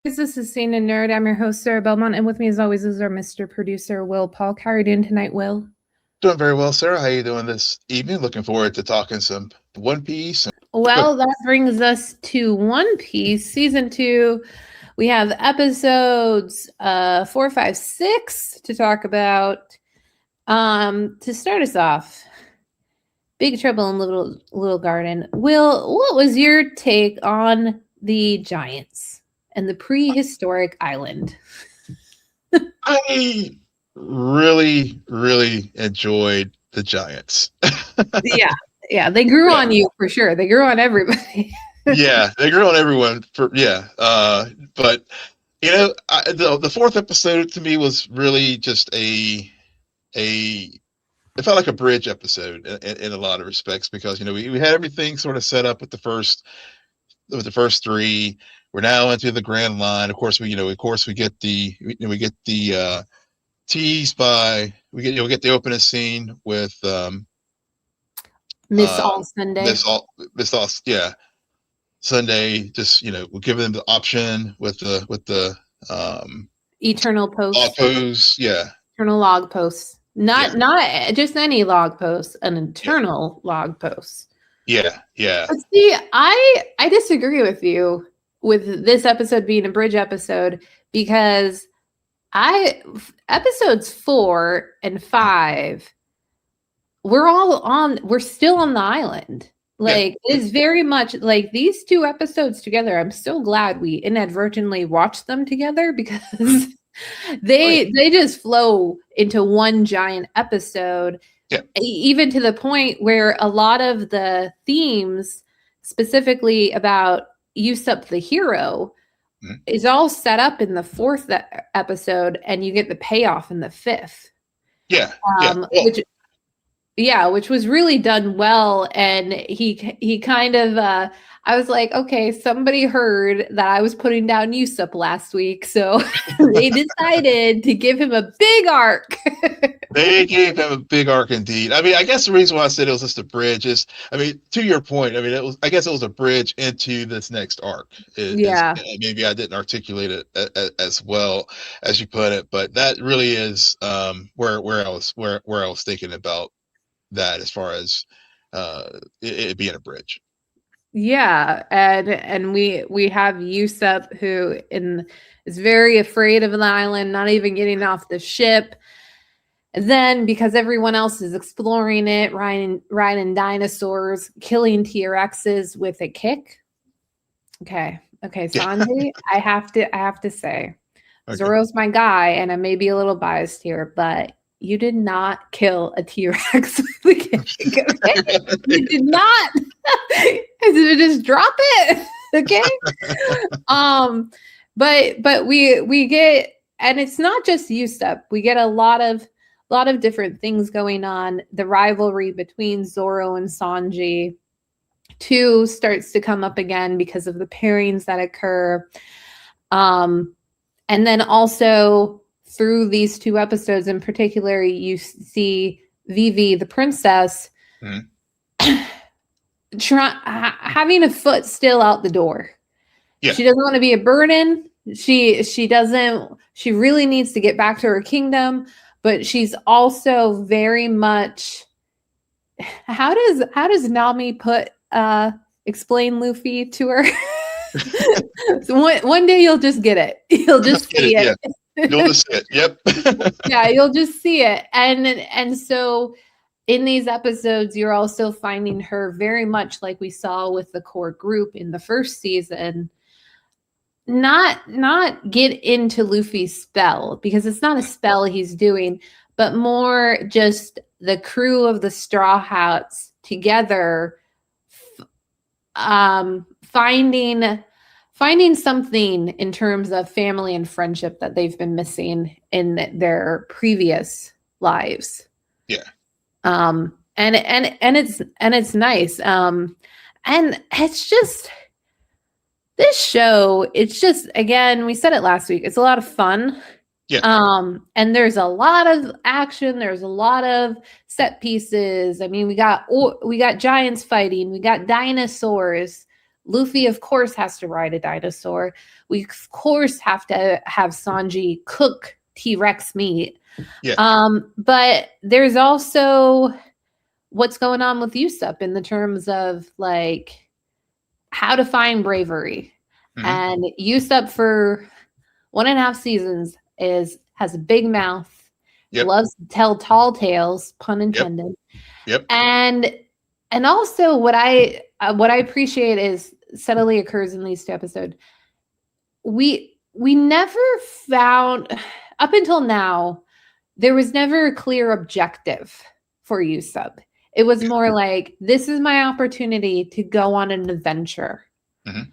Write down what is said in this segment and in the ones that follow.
This is Scene and Nerd. I'm your host, Sarah Belmont, and with me, as always, is our Mr. Producer, Will Paul. How are you doing tonight, Will? Doing very well, Sarah. How are you doing this evening? Looking forward to talking some One Piece. Well, that brings us to One Piece Season 2. We have episodes 4, 5, 6 to talk about. To start us off, Big Trouble in Little Garden. Will, what was your take on the Giants and the prehistoric island? I really enjoyed the Giants. Yeah, they grew on you for sure. They grew on everybody. Yeah, they grew on everyone. But the fourth episode to me was really just it felt like a bridge episode in a lot of respects because we had everything sort of set up with the first three. We're now into the grand line. Of course, we get the tease by we get the opening scene with Miss All Sunday. Miss All, yeah, Sunday. Just we'll give them the option with the eternal post. Log post, yeah. Eternal log posts. Not just any log post, an eternal log post. Yeah. But see, I disagree with you with this episode being a bridge episode because episodes 4 and 5, we're still on the island. Like it's very much like these two episodes together. I'm so glad we inadvertently watched them together because they just flow into one giant episode. Yeah. Even to the point where a lot of the themes, specifically about Usopp the hero, is all set up in the 4th episode, and you get the payoff in the 5th. Which was really done well. And he kind of I was like, okay, somebody heard that I was putting down Usopp last week, so they decided to give him a big arc. They gave him a big arc indeed. I mean, I guess the reason why I said it was just a bridge is, I mean, to your point, I mean, I guess it was a bridge into this next arc. Maybe I didn't articulate it as well as you put it, but that really is where I was thinking about that as far as it being a bridge. Yeah, and we have Usopp who is very afraid of an island, not even getting off the ship. And then because everyone else is exploring it, riding dinosaurs, killing T-Rexes with a kick. Okay, Sanji, I have to say, Zoro's my guy, and I may be a little biased here, but you did not kill a T-Rex with a kick. Okay? You did not. Just drop it. Okay. But we get, and it's not just Usopp. We get a lot of different things going on. The rivalry between Zoro and Sanji 2 starts to come up again because of the pairings that occur. And then also through these 2 episodes in particular, you see Vivi, the princess, having a foot still out the door. Yeah. She doesn't want to be a burden. She really needs to get back to her kingdom, but she's also very much. How does Nami explain Luffy to her? So one day you'll just get it. You'll just see it. Yeah. You'll just see it. Yep. Yeah, you'll just see it. And so in these episodes, you're also finding her very much like we saw with the core group in the first season, not get into Luffy's spell, because it's not a spell he's doing, but more just the crew of the Straw Hats together, finding something in terms of family and friendship that they've been missing in their previous lives. Yeah. And it's nice. And it's just, this show, it's just, again, we said it last week, it's a lot of fun. Yeah. And there's a lot of action, there's a lot of set pieces. I mean, we got giants fighting, we got dinosaurs, Luffy, of course, has to ride a dinosaur. We, of course, have to have Sanji cook T-Rex meat. Yeah. But there's also what's going on with Usopp in the terms of like how to find bravery. Mm-hmm. And Usopp for 1.5 seasons has a big mouth, loves to tell tall tales, pun intended. Yep. And also what I appreciate is subtly occurs in these two episodes. We never found, up until now, there was never a clear objective for Usopp. It was more like, this is my opportunity to go on an adventure. Mm-hmm.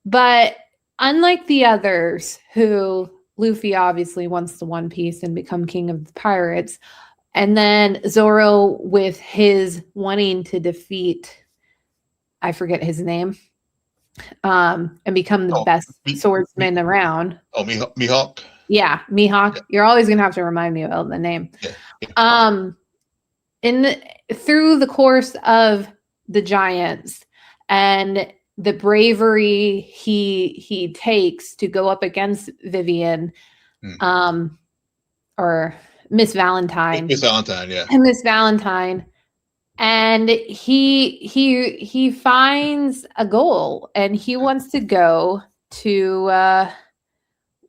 But unlike the others, who Luffy obviously wants the One Piece and become king of the pirates, and then Zoro with his wanting to defeat, I forget his name, and become the best swordsman around. Oh, Mihawk. Yeah, Mihawk. Yeah. You're always gonna have to remind me of the name. Yeah. Through the course of the Giants and the bravery he takes to go up against Vivian, or Miss Valentine. Miss Valentine, yeah. And Miss Valentine. And he finds a goal and he wants to go to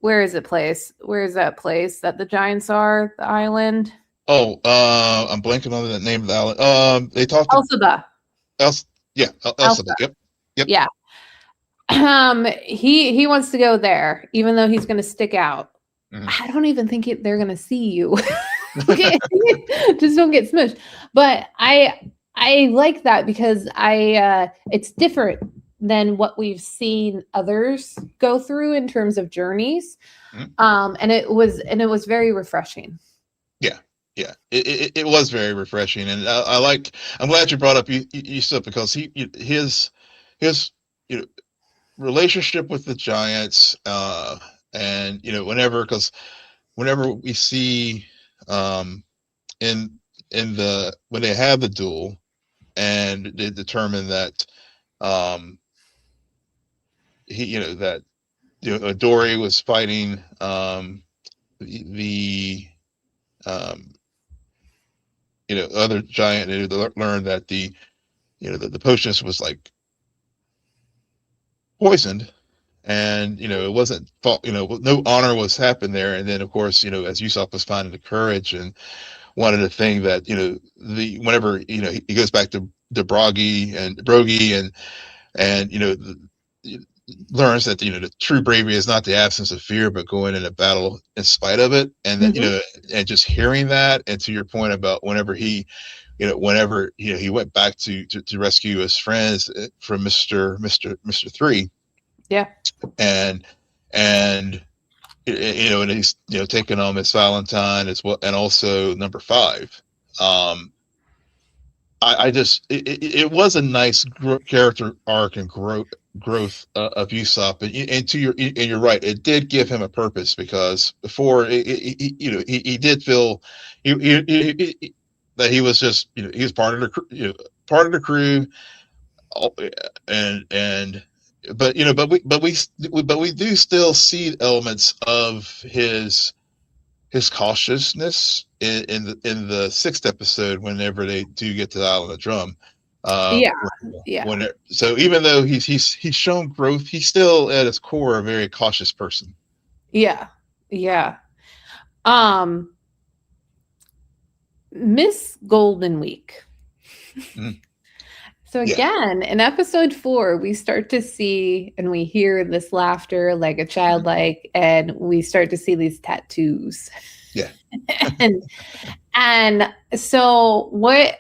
where is that place that the Giants are, the island? Oh, I'm blanking on the name of the island. They talked Elphaba. Elphaba. Yep. Yeah. He wants to go there, even though he's going to stick out. Mm-hmm. I don't even think they're going to see you. Just don't get smushed. But I like that because it's different than what we've seen others go through in terms of journeys. Mm-hmm. And it was very refreshing. Yeah, it was very refreshing, and I'm glad you brought up Usopp because his relationship with the Giants, and whenever we see in when they have the duel and they determine that Dory was fighting the other giant, and they learned that the potionist was like poisoned, and it wasn't fault, no honor was happened there. And then of course, as Usopp was finding the courage and wanted to think that whenever he goes back to Brogy and learns that the true bravery is not the absence of fear, but going in a battle in spite of it. And then and just hearing that, and to your point about whenever he went back to rescue his friends from Mr. 3. Yeah. And he's taking on Miss Valentine as well, and also number 5. It was a nice character arc and growth of Usopp, and you're right, it did give him a purpose, because before he did feel that he was just he was part of the crew, and but we do still see elements of his cautiousness in the 6th episode whenever they do get to the Island of Drum. So even though he's shown growth, he's still at his core a very cautious person. Yeah. Miss Golden Week. So again, in episode 4, we start to see and we hear this laughter like a childlike, and we start to see these tattoos. Yeah. and so what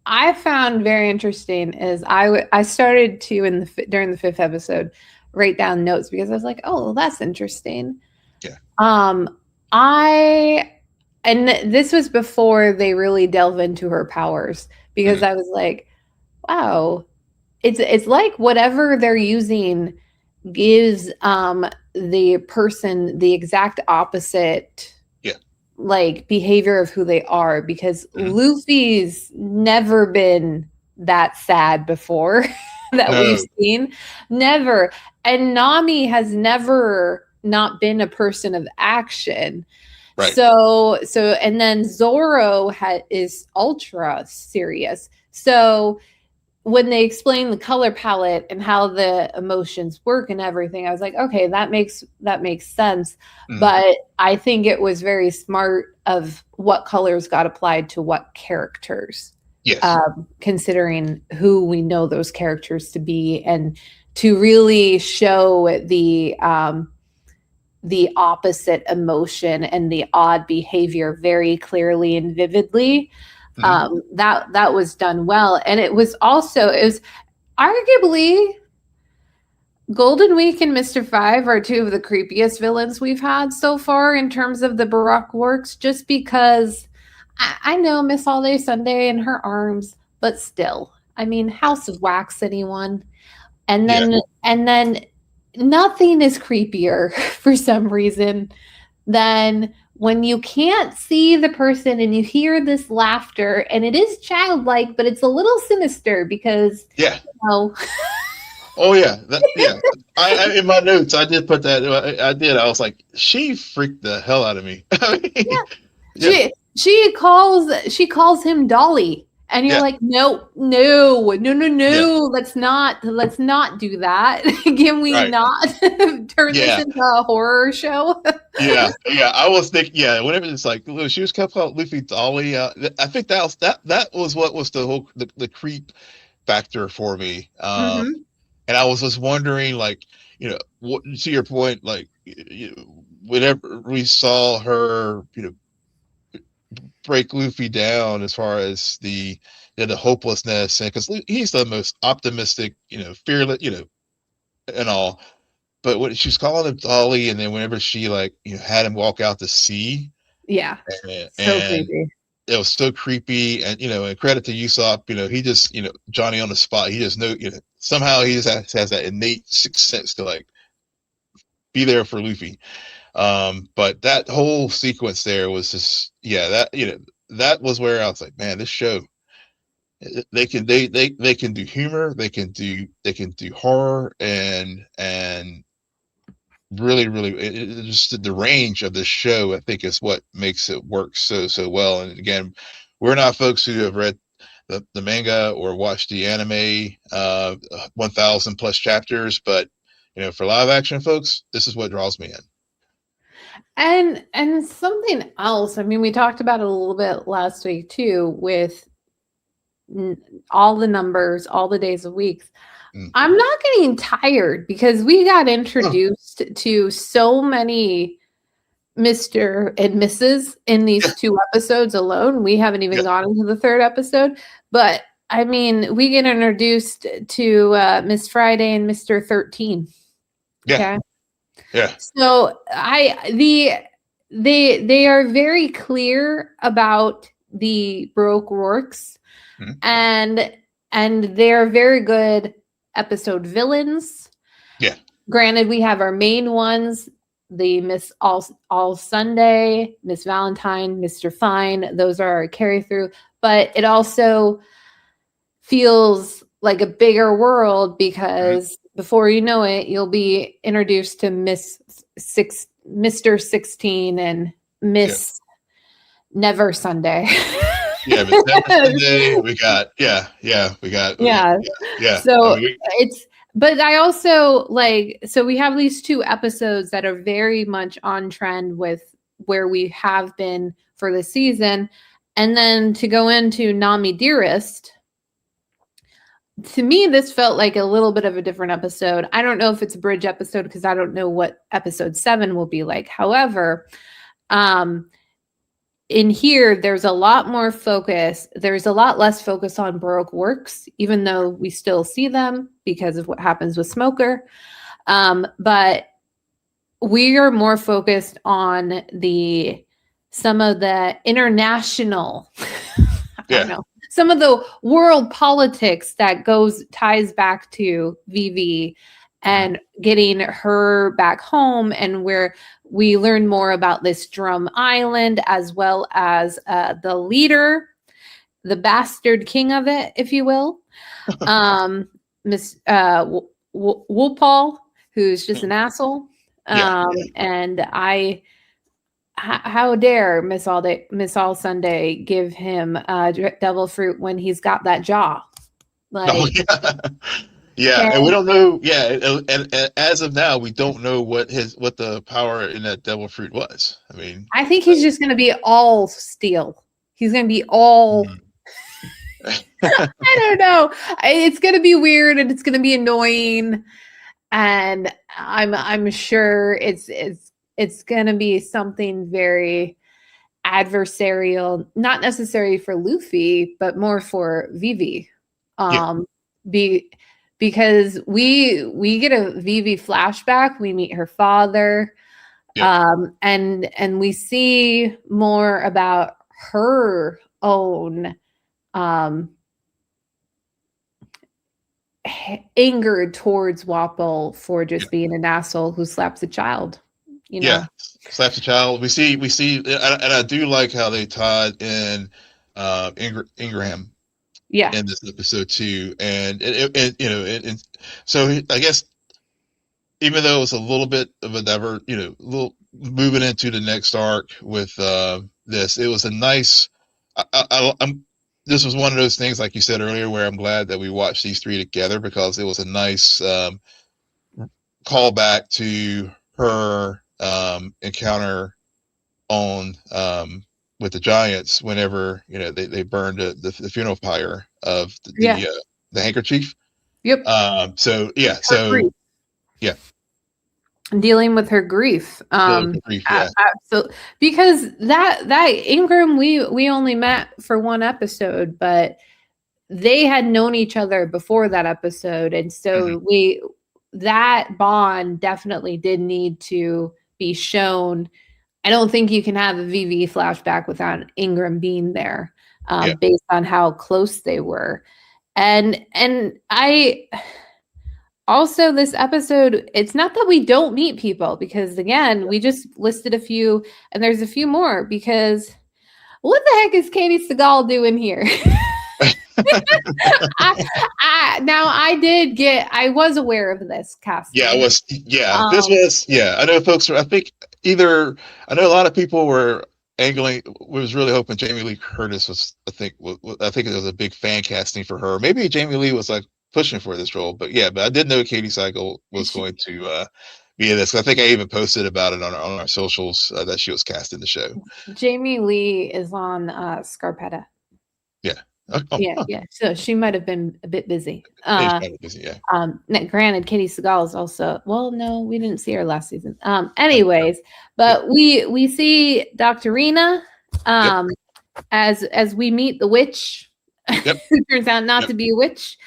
I found very interesting is I started to during the 5th episode write down notes, because I was like, oh, that's interesting. Yeah. And this was before they really delve into her powers, because I was like, wow, it's like whatever they're using gives the person the exact opposite like behavior of who they are, because Luffy's never been that sad before. that we've seen. Never. And Nami has never not been a person of action. Right. So and then Zoro is ultra serious. So when they explain the color palette and how the emotions work and everything, I was like, okay, that makes sense. Mm. But I think it was very smart of what colors got applied to what characters. Yes. Considering who we know those characters to be, and to really show the opposite emotion and the odd behavior very clearly and vividly. That was done well. And it was arguably Golden Week and Mr. Five are two of the creepiest villains we've had so far in terms of the Baroque works, just because I know Miss All Day Sunday and her arms, but still, I mean, House of Wax, anyone? And then nothing is creepier for some reason than when you can't see the person and you hear this laughter, and it is childlike, but it's a little sinister because, you know. Oh yeah, I in my notes I did put that. I did. I was like, she freaked the hell out of me. She calls him Dolly, and you're like, no, let's not do that. Can we not turn this into a horror show? yeah. I was thinking, whenever it's like she was kept called Luffy Dolly. I think that was what was the whole the creep factor for me. And I was just wondering, like, what, to your point, like, whenever we saw her, break Luffy down as far as the hopelessness, and because he's the most optimistic, fearless, and all. But when she was calling him Dolly, and then whenever she had him walk out to sea, so creepy. It was so creepy, and and credit to Usopp, he just Johnny on the spot. He just somehow he just has that innate sixth sense to be there for Luffy. But that whole sequence there was just that was where I was like, man, this show, they can do humor, they can do horror, and really just the range of this show, I think, is what makes it work so well. And again, we're not folks who have read the manga or watched the anime 1,000 plus chapters, but for live action folks, this is what draws me in. And something else, I mean, we talked about it a little bit last week too, with all the numbers, all the days of weeks. I'm not getting tired because we got introduced to so many Mr. and Mrs. in these 2 episodes alone. We haven't even gone into the 3rd episode, but I mean, we get introduced to Miss Friday and Mr. 13. Okay. Yeah. So they are very clear about the Baroque works, and they're very good episode villains. Yeah. Granted, we have our main ones, the Miss All Sunday, Miss Valentine, Mr. Fine. Those are our carry through, but it also feels like a bigger world because before you know it, you'll be introduced to Mr. 16 and Miss Never Sunday. Miss Never Sunday. We got. So but I also so we have these 2 episodes that are very much on trend with where we have been for the season. And then to go into Nami Dearest, to me, this felt like a little bit of a different episode. I don't know if it's a bridge episode because I don't know what episode 7 will be like. However, in here, there's a lot more focus. There's a lot less focus on Baroque works, even though we still see them because of what happens with Smoker. But we are more focused on some of the international, I don't know, some of the world politics that ties back to Vivi and getting her back home, and where we learn more about this Drum Island, as well as the leader, the bastard king of it, if you will. Miss Woolpaul, who's just an asshole. And how dare Miss All Sunday give him devil fruit when he's got that jaw? Like, yeah, and we don't know. Yeah, and as of now, we don't know what the power in that devil fruit was. I mean, I think he's just going to be all steel. He's going to be all. I don't know. It's going to be weird and it's going to be annoying, and I'm sure it's going to be something very adversarial, not necessarily for Luffy, but more for Vivi. Because we get a Vivi flashback. We meet her father, and we see more about her own anger towards Wapol for just being an asshole who slaps a child. You know? Slaps a child. We see, and I do like how they tied in Ingraham. In this episode too, and so I guess even though it's a little bit of a little moving into the next arc with this, it was a nice. This was one of those things, like you said earlier, where I'm glad that we watched these three together because it was a nice callback to her encounter on with the giants whenever they burned the funeral pyre of the handkerchief. So dealing with her grief. Absolutely, because that Ingram we only met for one episode, but they had known each other before that episode, and so that bond definitely did need to be shown. I don't think you can have a VV flashback without Ingram being there, based on how close they were. And I also, this episode, it's not that we don't meet people, because again, we just listed a few and there's a few more, because what the heck is Katie Seagal doing here? I was aware of this cast. This was, I know folks, I know a lot of people were was really hoping Jamie Lee Curtis was, I think it was a big fan casting for her. Maybe Jamie Lee was like pushing for this role, but I did know Katie Seagal was going to be in this. I think I even posted about it on our socials that she was cast in the show. Jamie Lee is on Scarpetta. So she might have been a bit busy. Granted, Katie Seagal is also, well, no, we didn't see her last season. Anyways, but we see Dr. Rena as we meet the witch, who turns out not to be a witch.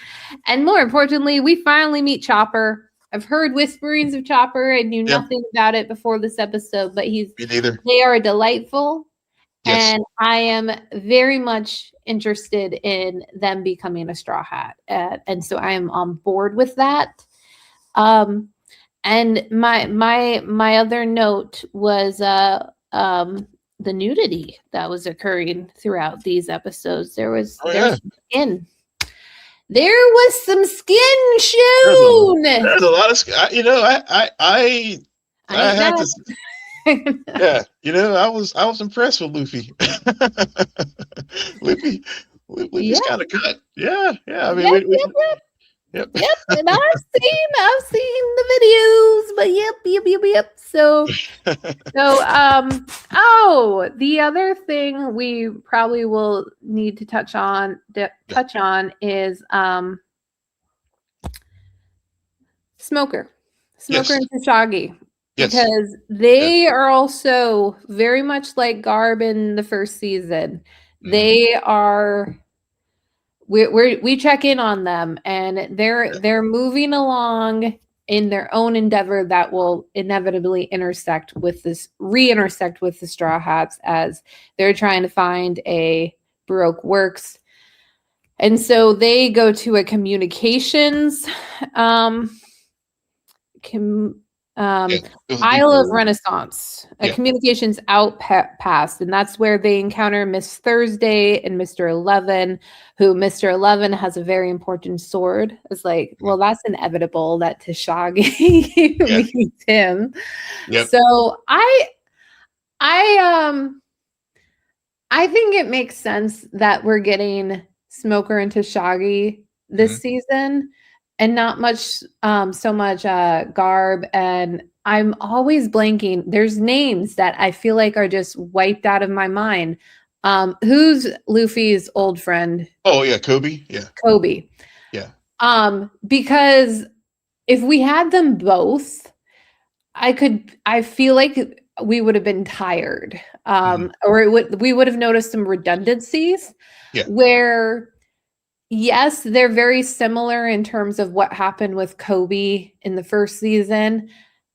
And more importantly, we finally meet Chopper. I've heard whisperings of Chopper. I knew nothing about it before this episode, but they are delightful. Yes. And I am very much interested in them becoming a Straw Hat. And so I am on board with that. And my other note was the nudity that was occurring throughout these episodes. There was skin. There was some skin shown. There's a lot of skin. I had to. I was impressed with Luffy. Luffy's kind of cut. I mean, Yep. And I've seen the videos, but yep. So, the other thing we probably will need to touch on is Smoker and Tashigi. Because they are also very much like Garb in the first season. They are, we check in on them, and they're moving along in their own endeavor that will inevitably reintersect with the Straw Hats as they're trying to find a Baroque works. And so they go to a communications Yeah, it was a Isle of depot. Renaissance, a Yeah. communications outpost, and that's where they encounter Miss Thursday and Mr. 11, who Mr. 11 has a very important sword. It's like, well, that's inevitable that Tashigi Yeah. meets him. Yep. So I I think it makes sense that we're getting Smoker and Tashagi this Mhm. season and not much so much Garb, and I'm always blanking. There's names that I feel like are just wiped out of my mind. Who's Luffy's old friend? Oh yeah, Kobe. Yeah. Kobe. Yeah. Because if we had them both, I feel like we would have been tired. Mhm. Or we would have noticed some redundancies Yeah. where yes, they're very similar in terms of what happened with Kobe in the first season.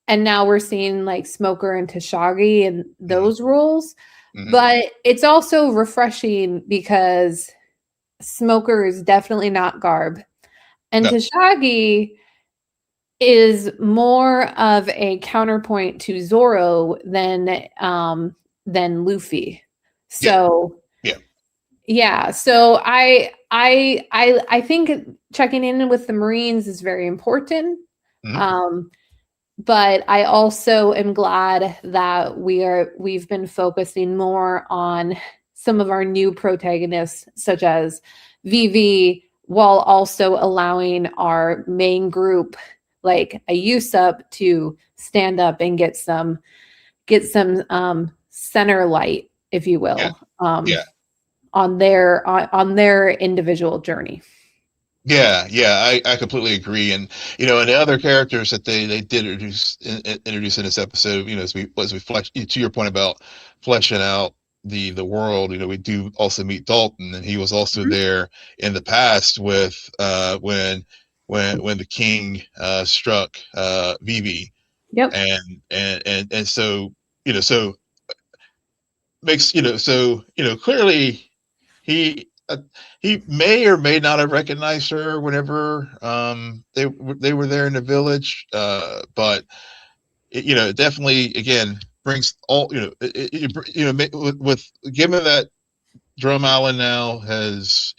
And now we're seeing like Smoker and Tashagi and Mhm. those roles. Mhm. But it's also refreshing because Smoker is definitely not Garb. And No. Tashagi is more of a counterpoint to Zoro than Luffy. Yeah. So Yeah. yeah, so I think checking in with the Marines is very important. Mhm. Um, but I also am glad that we've been focusing more on some of our new protagonists, such as Vivi, while also allowing our main group, like a Usopp, to stand up and get some center light, if you Yeah. will, Yeah. on their individual journey. Yeah, yeah, I completely agree, and and the other characters that they did introduce in this episode, as we flesh to your point about fleshing out the world, we do also meet Dalton, and he was also Mhm. there in the past with when the king struck Vivi, Yep. and so so makes so clearly he he may or may not have recognized her whenever they were there in the village, but it definitely again brings all with given that Drum Island now is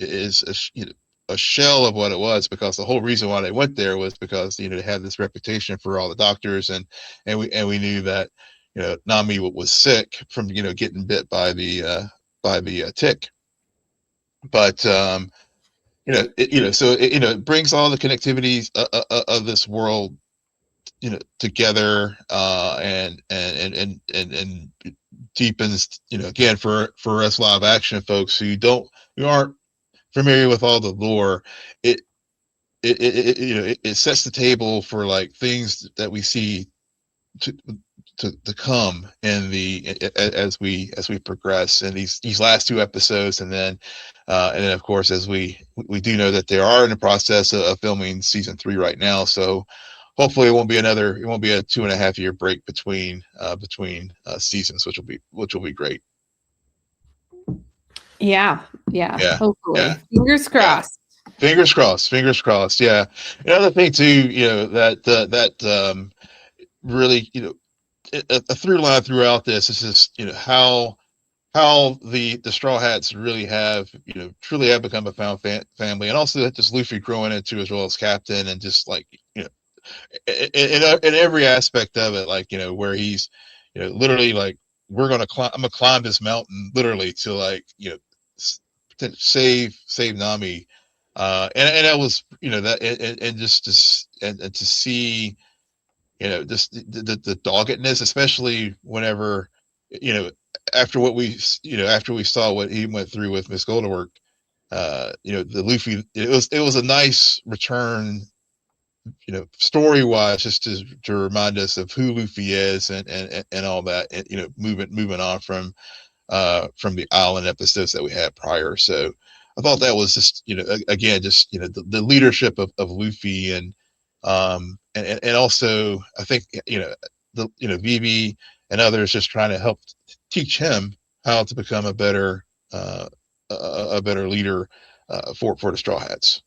a shell of what it was, because the whole reason why they went there was because they had this reputation for all the doctors, and we knew that Nami was sick from getting bit by the tick, but so it brings all the connectivities of this world together, and deepens, again, for us live action folks who aren't familiar with all the lore. It sets the table for like things that we see to to come in as we progress in these last two episodes, and then of course, as we do know that they are in the process of filming season 3 right now, so hopefully it won't be a 2.5 year break between seasons, which will be great. Yeah. Yeah. Yeah, yeah, Hopefully. Fingers yeah. crossed. Fingers crossed. Fingers crossed. Yeah. Another thing too, that really, a through line throughout this is just how the Straw Hats really have truly have become a found family, and also that just Luffy growing into as well as captain, and just like in every aspect of it, like where he's literally like, I'm gonna climb this mountain literally to like to save Nami, and that was that, and and to see just the doggedness, especially whenever you know after what after we saw what he went through with Miss Goldenwork, the Luffy, it was a nice return, story wise, just to remind us of who Luffy is, and all that, and moving on from the island episodes that we had prior. So I thought that was just again, just the leadership of Luffy, and also I think the Vivi and others just trying to help teach him how to become uh, a better leader for the Straw Hats.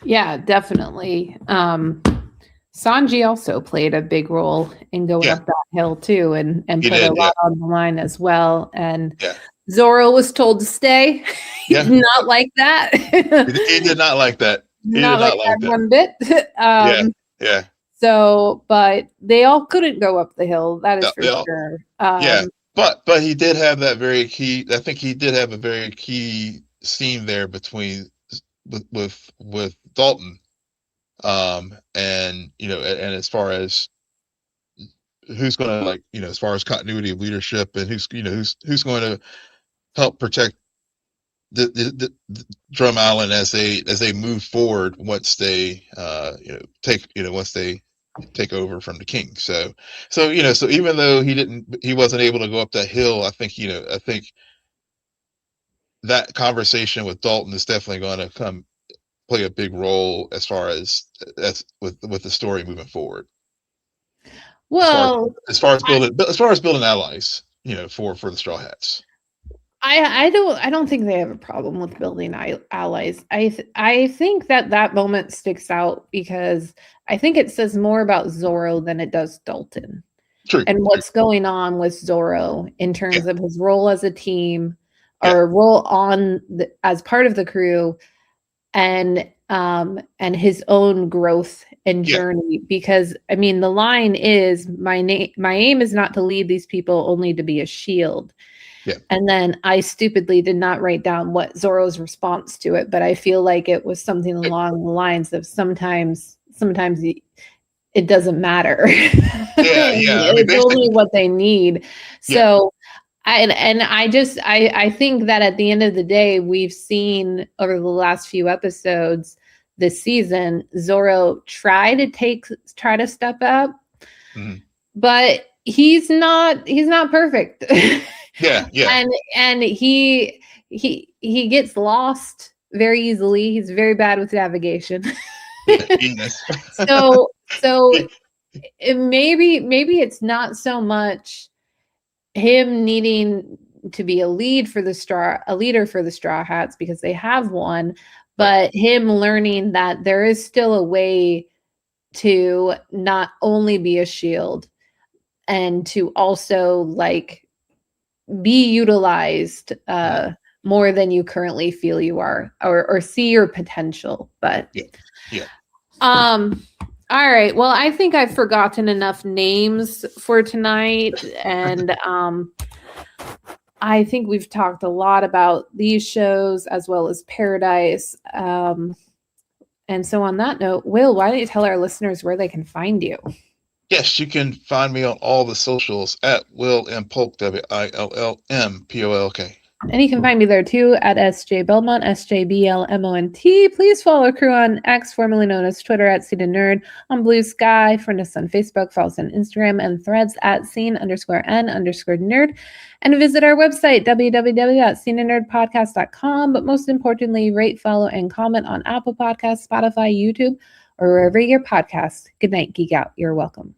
Yeah, definitely. Sanji also played a big role in going up that hill too, and put a lot on the line as well. And Zoro was told to stay. He did not like that. He did not like that. He not did like not like that one bit. Yeah. So, but they all couldn't go up the hill. That is for sure. But he did have that very key. I think he did have a very key scene there between with Dalton, and and as far as who's going to, like, as far as continuity of leadership, and who's going to help protect the Drum Island as they move forward once they once they take over from the king. So even though he wasn't able to go up that hill, I think that conversation with Dalton is definitely going to play a big role as far as with the story moving forward. Well, as far as building allies, for the Straw Hats. I don't think they have a problem with building allies. I think that moment sticks out because I think it says more about Zoro than it does Dalton. True. And what's going on with Zoro in terms of his role as a team, or role as part of the crew, and his own growth and journey. Because I mean, the line is, my aim is not to lead these people, only to be a shield. Yeah. And then I stupidly did not write down what Zoro's response to it, but I feel like it was something along the lines of sometimes it doesn't matter. It's only what they need. So I think that at the end of the day, we've seen over the last few episodes this season, Zoro try to step up, but he's not perfect. And he gets lost very easily. He's very bad with navigation. So maybe it's not so much him needing to be a leader for the Straw Hats, because they have one, but him learning that there is still a way to not only be a shield and to also, like, be utilized more than you currently feel you are, or see your potential. But all right, well, I think I've forgotten enough names for tonight, and I think we've talked a lot about these shows as well as Paradise. And so on that note, Will, why don't you tell our listeners where they can find you? Yes, you can find me on all the socials at Will M. Polk, WILLMPOLK. And you can find me there too at SJ Belmont, SJBLMONT. Please follow our crew on X, formerly known as Twitter, at Scene and Nerd, on Blue Sky. Friend us on Facebook, follow us on Instagram and Threads at Scene_N_Nerd. And visit our website, www.sceneandnerdpodcast.com. But most importantly, rate, follow, and comment on Apple Podcasts, Spotify, YouTube, or wherever your podcasts. Good night, Geek Out. You're welcome.